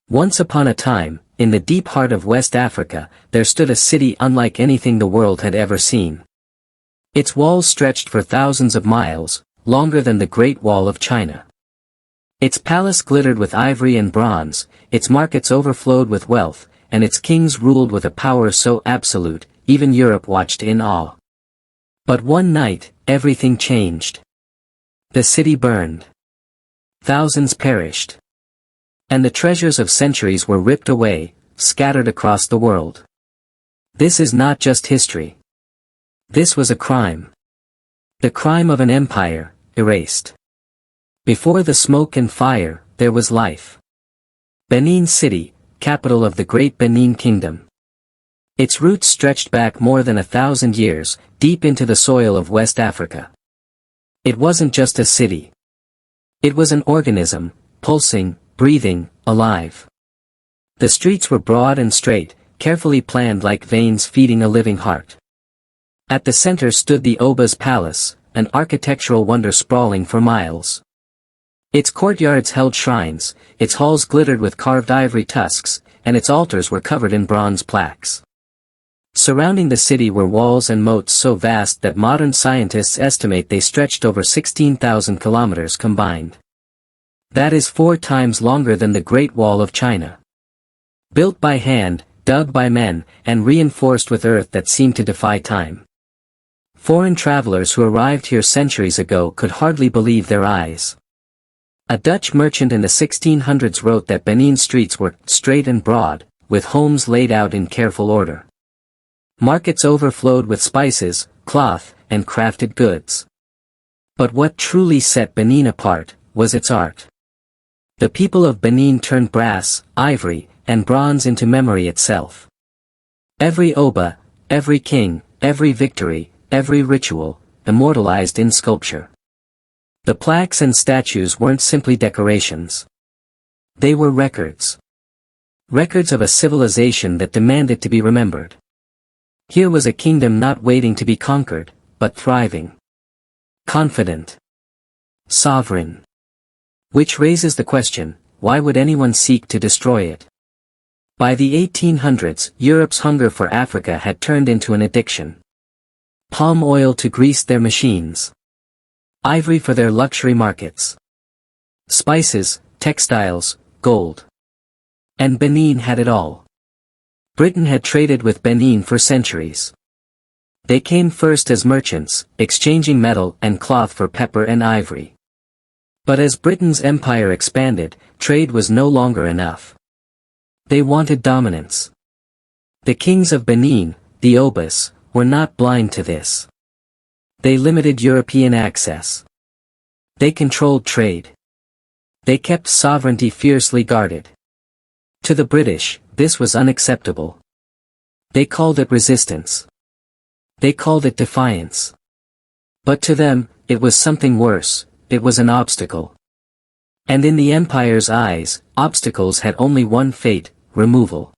Once upon a time, in the deep heart of West Africa, there stood a city unlike anything the world had ever seen. Its walls stretched for thousands of miles, longer than the Great Wall of China. Its palace glittered with ivory and bronze, its markets overflowed with wealth, and its kings ruled with a power so absolute, even Europe watched in awe. But one night, everything changed. The city burned. Thousands perished. And the treasures of centuries were ripped away, scattered across the world. This is not just history. This was a crime. The crime of an empire, erased. Before the smoke and fire, there was life. Benin City, capital of the great Benin Kingdom. Its roots stretched back more than 1,000 years, deep into the soil of West Africa. It wasn't just a city. It was an organism, pulsing, breathing, alive. The streets were broad and straight, carefully planned like veins feeding a living heart. At the center stood the Oba's palace, an architectural wonder sprawling for miles. Its courtyards held shrines, its halls glittered with carved ivory tusks, and its altars were covered in bronze plaques. Surrounding the city were walls and moats so vast that modern scientists estimate they stretched over 16,000 kilometers combined. That is 4 times longer than the Great Wall of China. Built by hand, dug by men, and reinforced with earth that seemed to defy time. Foreign travelers who arrived here centuries ago could hardly believe their eyes. A Dutch merchant in the 1600s wrote that Benin streets were straight and broad, with homes laid out in careful order. Markets overflowed with spices, cloth, and crafted goods. But what truly set Benin apart was its art. The people of Benin turned brass, ivory, and bronze into memory itself. Every Oba, every king, every victory, every ritual, immortalized in sculpture. The plaques and statues weren't simply decorations. They were records. Records of a civilization that demanded to be remembered. Here was a kingdom not waiting to be conquered, but thriving. Confident. Sovereign. Which raises the question, why would anyone seek to destroy it? By the 1800s, Europe's hunger for Africa had turned into an addiction. Palm oil to grease their machines. Ivory for their luxury markets. Spices, textiles, gold. And Benin had it all. Britain had traded with Benin for centuries. They came first as merchants, exchanging metal and cloth for pepper and ivory. But as Britain's empire expanded, trade was no longer enough. They wanted dominance. The kings of Benin, the Obas, were not blind to this. They limited European access. They controlled trade. They kept sovereignty fiercely guarded. To the British, this was unacceptable. They called it resistance. They called it defiance. But to them, it was something worse, it was an obstacle. And in the empire's eyes, obstacles had only one fate, removal.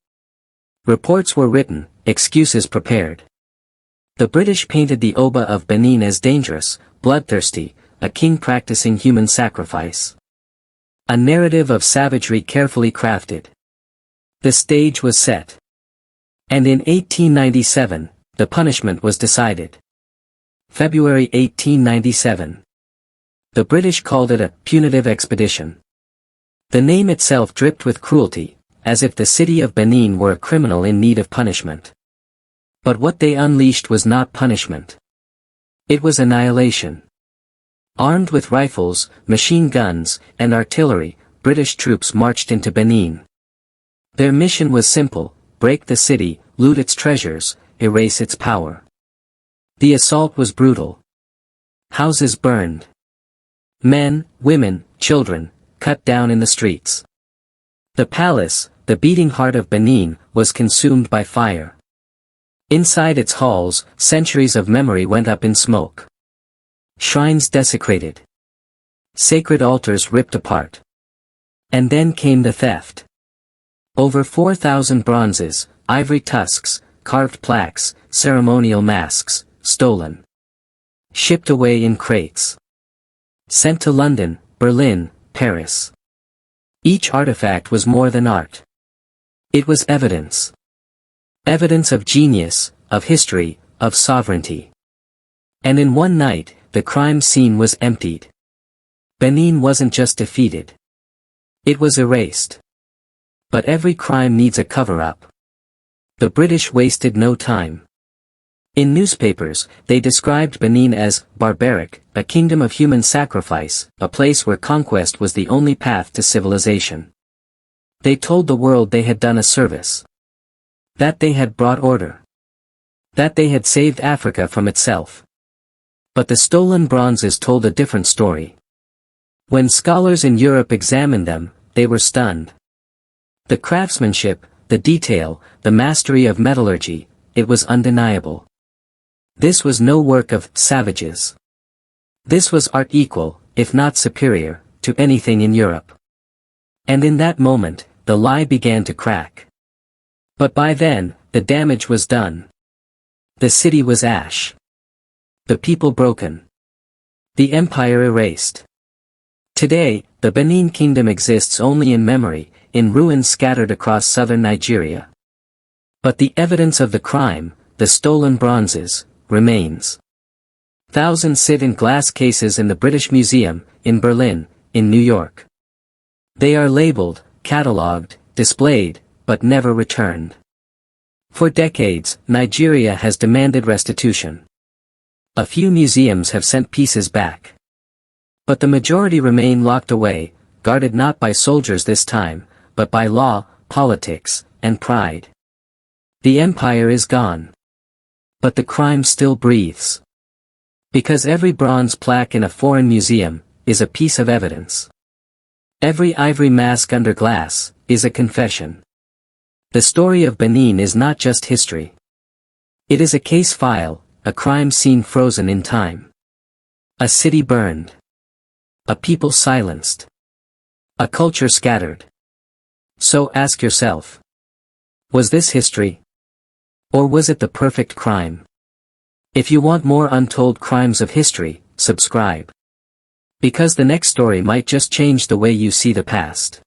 Reports were written, excuses prepared. The British painted the Oba of Benin as dangerous, bloodthirsty, a king practicing human sacrifice. A narrative of savagery carefully crafted. The stage was set. And in 1897, the punishment was decided. February 1897. The British called it a punitive expedition. The name itself dripped with cruelty, as if the city of Benin were a criminal in need of punishment. But what they unleashed was not punishment. It was annihilation. Armed with rifles, machine guns, and artillery, British troops marched into Benin. Their mission was simple: break the city, loot its treasures, erase its power. The assault was brutal. Houses burned. Men, women, children, cut down in the streets. The palace, the beating heart of Benin, was consumed by fire. Inside its halls, centuries of memory went up in smoke. Shrines desecrated. Sacred altars ripped apart. And then came the theft. Over 4,000 bronzes, ivory tusks, carved plaques, ceremonial masks, stolen. Shipped away in crates. Sent to London, Berlin, Paris. Each artifact was more than art. It was evidence. Evidence of genius, of history, of sovereignty. And in one night, the crime scene was emptied. Benin wasn't just defeated. It was erased. But every crime needs a cover-up. The British wasted no time. In newspapers, they described Benin as barbaric, a kingdom of human sacrifice, a place where conquest was the only path to civilization. They told the world they had done a service. That they had brought order. That they had saved Africa from itself. But the stolen bronzes told a different story. When scholars in Europe examined them, they were stunned. The craftsmanship, the detail, the mastery of metallurgy, it was undeniable. This was no work of savages. This was art equal, if not superior, to anything in Europe. And in that moment, the lie began to crack. But by then, the damage was done. The city was ash. The people broken. The empire erased. Today, the Benin Kingdom exists only in memory, in ruins scattered across southern Nigeria. But the evidence of the crime, the stolen bronzes, remains. Thousands sit in glass cases in the British Museum, in Berlin, in New York. They are labeled, catalogued, displayed, but never returned. For decades, Nigeria has demanded restitution. A few museums have sent pieces back. But the majority remain locked away, guarded not by soldiers this time, but by law, politics, and pride. The empire is gone. But the crime still breathes. Because every bronze plaque in a foreign museum is a piece of evidence. Every ivory mask under glass is a confession. The story of Benin is not just history. It is a case file, a crime scene frozen in time. A city burned. A people silenced. A culture scattered. So ask yourself. Was this history? Or was it the perfect crime? If you want more untold crimes of history, subscribe. Because the next story might just change the way you see the past.